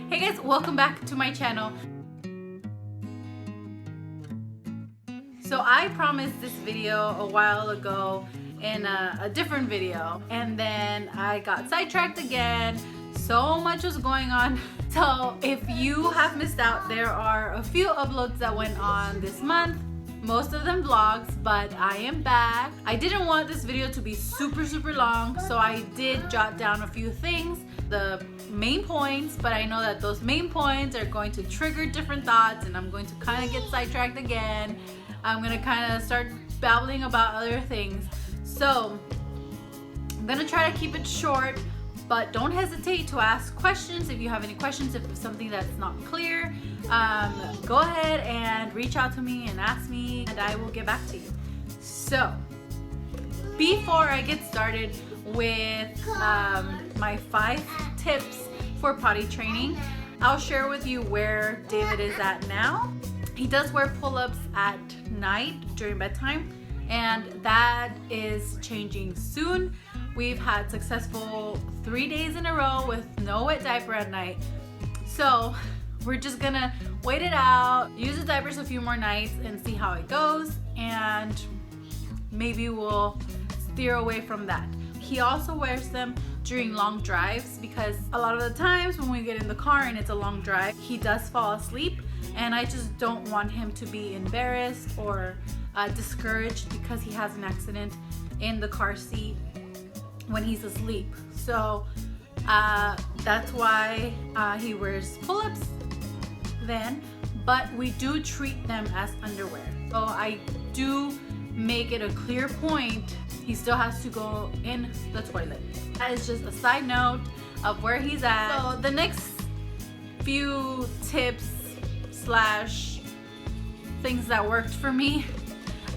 Hey guys, welcome back to my channel. So I promised this video a while ago in a different video, and then I got sidetracked again. So much was going on. So if you have missed out, there are a few uploads that went on this month. Most of them vlogs, but I am back. I didn't want this video to be super long, so I did jot down a few things, the main points, but I know that those main points are going to trigger different thoughts and I'm going to kind of get sidetracked again. I'm going to kind of start babbling about other things. So I'm going to try to keep it short, but don't hesitate to ask questions. If you have any questions, if it's something that's not clear, go ahead and reach out to me and ask me, and I will get back to you. So before I get started with my 5 tips for potty training, I'll share with you where David is at now. He does wear pull-ups at night during bedtime, and that is changing soon. We've had successful 3 days in a row with no wet diaper at night. So we're just gonna wait it out, use the diapers a few more nights and see how it goes, and maybe we'll steer away from that. He also wears them during long drives because a lot of the times when we get in the car and it's a long drive, he does fall asleep, and I just don't want him to be embarrassed or discouraged because he has an accident in the car seat when he's asleep. So that's why he wears pull-ups then, but we do treat them as underwear. So I do make it a clear point, he still has to go in the toilet. That is just a side note of where he's at. So the next few tips slash things that worked for me,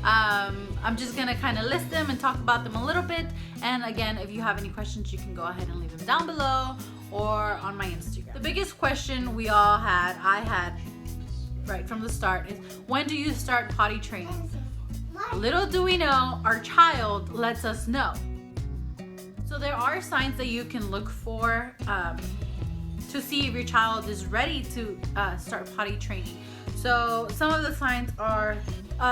I'm just gonna kind of list them and talk about them a little bit. And again, if you have any questions, you can go ahead and leave them down below or on my Instagram. The biggest question we all had, I had right from the start, is when do you start potty training? Little do we know, our child lets us know. So there are signs that you can look for to see if your child is ready to start potty training. So some of the signs are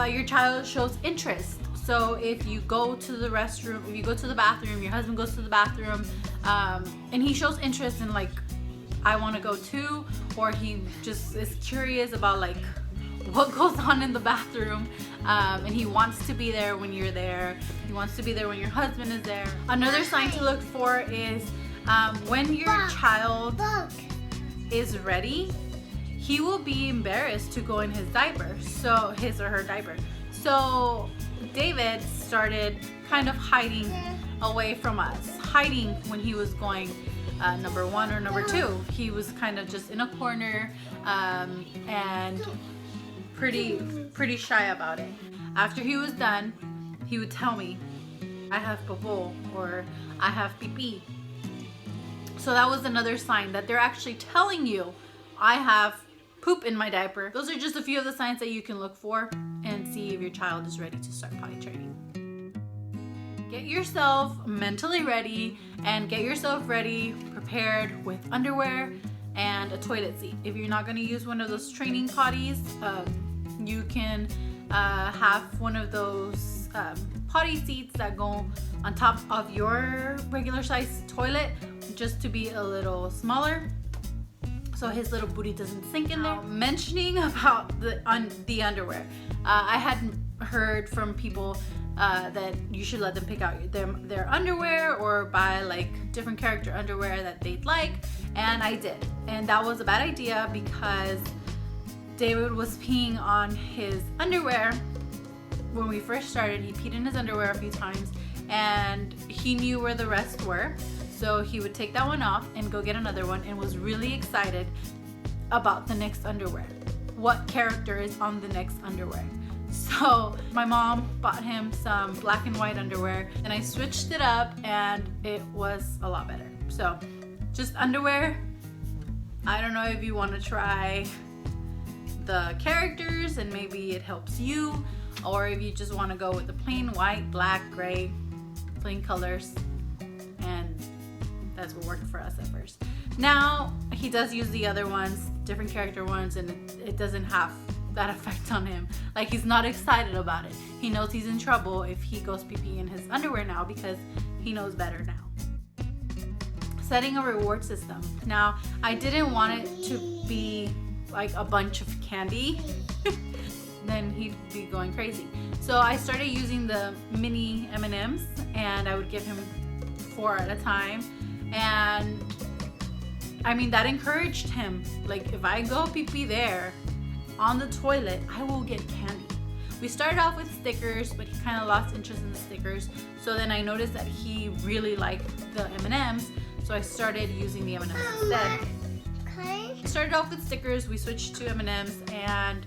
your child shows interest. So if you go to the restroom, if you go to the bathroom, your husband goes to the bathroom, and he shows interest in, like, I want to go too, or he just is curious about like what goes on in the bathroom, and he wants to be there when you're there. He wants to be there when your husband is there. Another sign to look for is when your child is ready, he will be embarrassed to go in his diaper, so his or her diaper. So David started kind of hiding away from us, hiding when he was going number 1 or number 2. He was kind of just in a corner and pretty shy about it. After he was done, he would tell me, I have popo, or I have pee-pee. So that was another sign that they're actually telling you, I have poop in my diaper. Those are just a few of the signs that you can look for and see if your child is ready to start potty training. Get yourself mentally ready and get yourself ready, prepared with underwear and a toilet seat. If you're not going to use one of those training potties, you can have one of those potty seats that go on top of your regular size toilet, just to be a little smaller, so his little booty doesn't sink in there. Mentioning about the underwear, I hadn't heard from people that you should let them pick out their underwear or buy like different character underwear that they'd like, and I did, and that was a bad idea because David was peeing on his underwear. When we first started, he peed in his underwear a few times, and he knew where the rest were. So he would take that one off and go get another one, and was really excited about the next underwear. What character is on the next underwear? So my mom bought him some black and white underwear, and I switched it up, and it was a lot better. So just underwear. I don't know if you want to try the characters and maybe it helps you, or if you just want to go with the plain white, black, gray, plain colors, and that's what worked for us at first. Now he does use the other ones, different character ones, and it doesn't have that effect on him. Like, he's not excited about it. He knows he's in trouble if he goes pee-pee in his underwear now because he knows better now. Setting a reward system. Now, I didn't want it to be like a bunch of candy. Then he'd be going crazy. So I started using the mini M&Ms, and I would give him 4 at a time. And I mean, that encouraged him. Like, if I go pee-pee there on the toilet, I will get candy. We started off with stickers, but he kind of lost interest in the stickers. So then I noticed that he really liked the M&Ms, so I started using the M&Ms instead. We started off with stickers, we switched to M&Ms, and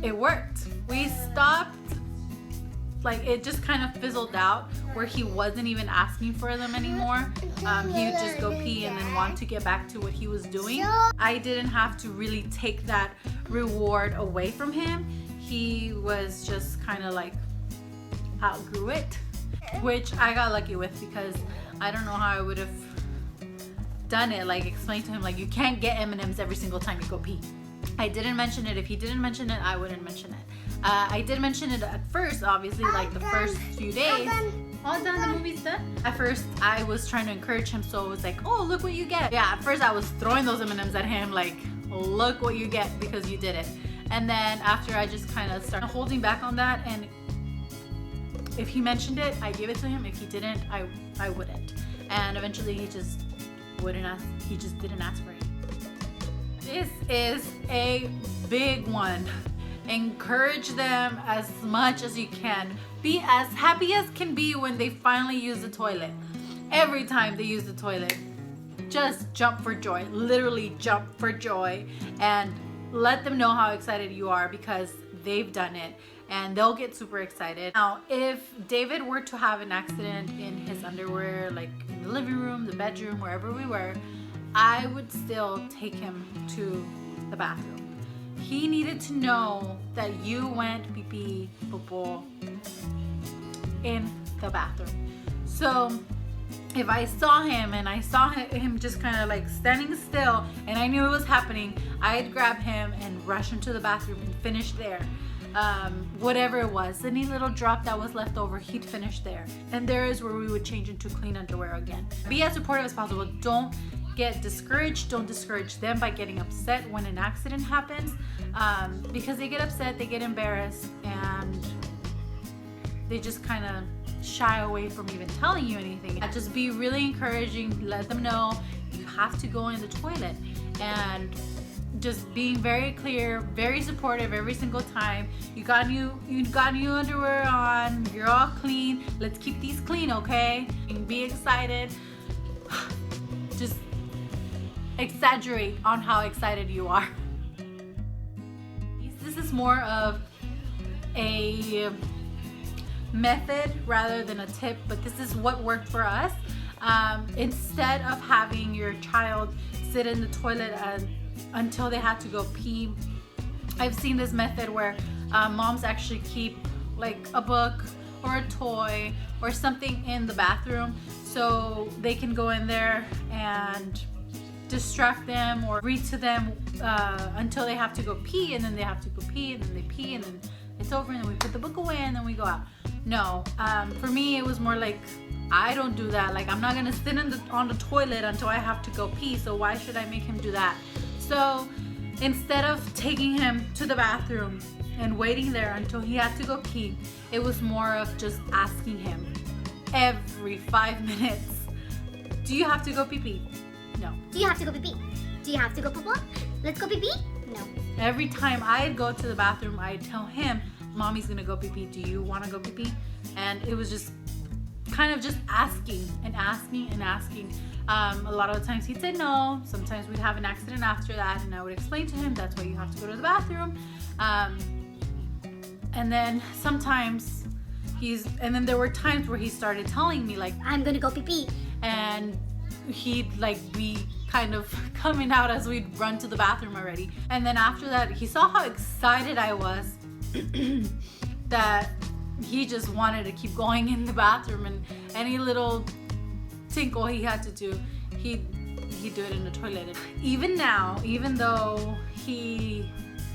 it worked. We stopped, like, it just kind of fizzled out where he wasn't even asking for them anymore. He would just go pee and then want to get back to what he was doing. I didn't have to really take that reward away from him. He was just kind of like outgrew it, which I got lucky with, because I don't know how I would have done it. Like, explain to him, like, you can't get M&Ms every single time you go pee. I didn't mention it. If he didn't mention it, I wouldn't mention it. I did mention it at first, obviously, like the first few days. All done, the movie's done. At first, I was trying to encourage him, so it was like, oh, look what you get. Yeah, at first I was throwing those M&Ms at him, like, look what you get because you did it. And then after, I just kind of started holding back on that, and if he mentioned it, I give it to him. If he didn't, I wouldn't. And eventually he just wouldn't ask, he just didn't ask for it. This is a big one. Encourage them as much as you can. Be as happy as can be when they finally use the toilet. Every time they use the toilet, just jump for joy. Literally jump for joy, and let them know how excited you are, because they've done it and they'll get super excited. Now, if David were to have an accident in his underwear, like in the living room, the bedroom, wherever we were, I would still take him to the bathroom. He needed to know that you went pee-pee, popo in the bathroom. So if I saw him and I saw him just kind of like standing still and I knew it was happening, I'd grab him and rush into the bathroom and finish there. Whatever it was, any little drop that was left over, he'd finish there. And there is where we would change into clean underwear again. Be as supportive as possible. Don't get discouraged. Don't discourage them by getting upset when an accident happens, because they get upset, they get embarrassed, and they just kind of shy away from even telling you anything. Just be really encouraging. Let them know you have to go in the toilet, and just being very clear, very supportive every single time. You got new underwear on, you're all clean, let's keep these clean, okay? And be excited. Just exaggerate on how excited you are. This is more of a method rather than a tip, but this is what worked for us. Instead of having your child sit in the toilet until they had to go pee, I've seen this method where moms actually keep like a book or a toy or something in the bathroom, so they can go in there and distract them or read to them until they have to go pee, and then they have to go pee, and then they pee, and then it's over, and then we put the book away, and then we go out. No, for me it was more like, I don't do that. Like, I'm not gonna sit on the toilet until I have to go pee, so why should I make him do that? So instead of taking him to the bathroom and waiting there until he had to go pee, it was more of just asking him every 5 minutes, do you have to go pee-pee? No. Do you have to go pee-pee? Do you have to go poo-poo? Let's go pee-pee? No. Every time I'd go to the bathroom, I'd tell him, Mommy's gonna go pee-pee, do you wanna go pee-pee? And it was just kind of just asking and asking and asking. A lot of the times he'd say no. Sometimes we'd have an accident after that, and I would explain to him that's why you have to go to the bathroom. And then sometimes and then there were times where he started telling me like, I'm gonna go pee-pee. And he'd like be kind of coming out as we'd run to the bathroom already. And then after that, he saw how excited I was that he just wanted to keep going in the bathroom, and any little tinkle he had to do, he'd he'd do it in the toilet. And even now, even though he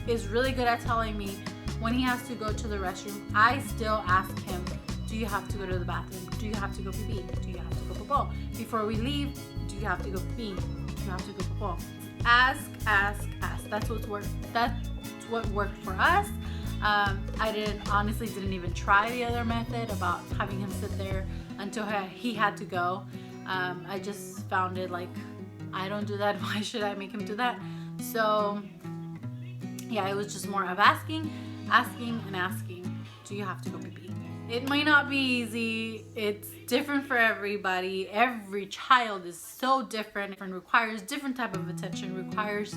is really good at telling me when he has to go to the restroom, I still ask him, do you have to go to the bathroom? Do you have to go pee? Do you have to go poo? Before we leave, do you have to go pee? Do you have to go poo? Ask. That's what worked for us. I honestly didn't even try the other method about having him sit there until he had to go. I just found it like, I don't do that. Why should I make him do that? So yeah, it was just more of asking. Do you have to go pee? It might not be easy. It's different for everybody. Every child is so different and requires different type of attention, requires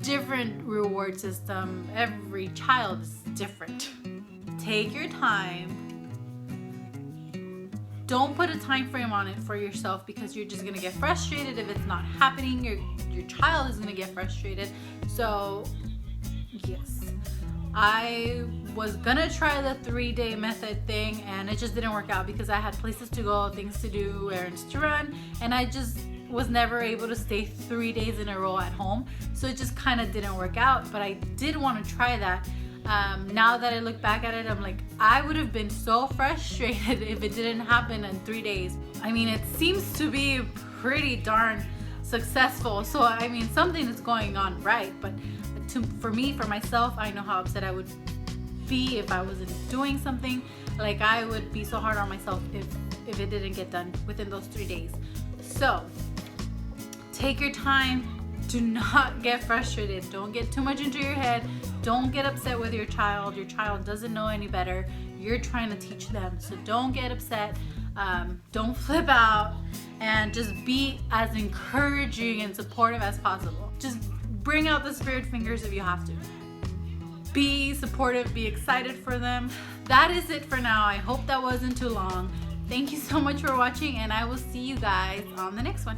different reward system. Every child is different. Take your time. Don't put a time frame on it for yourself, because you're just gonna get frustrated if it's not happening. Your child is gonna get frustrated. So yes, I was gonna try the 3-day method thing, and it just didn't work out because I had places to go, things to do, errands to run, and I just was never able to stay 3 days in a row at home. So it just kind of didn't work out, but I did want to try that. Now that I look back at it, I'm like, I would have been so frustrated if it didn't happen in 3 days. I mean, it seems to be pretty darn successful. So I mean, something is going on right, but for myself, I know how upset I would be if I wasn't doing something. Like, I would be so hard on myself if it didn't get done within those 3 days. So take your time. Do not get frustrated. Don't get too much into your head. Don't get upset with your child. Your child doesn't know any better. You're trying to teach them. So don't get upset. Don't flip out, and just be as encouraging and supportive as possible. Just bring out the spirit fingers if you have to. Be supportive, be excited for them. That is it for now. I hope that wasn't too long. Thank you so much for watching, and I will see you guys on the next one.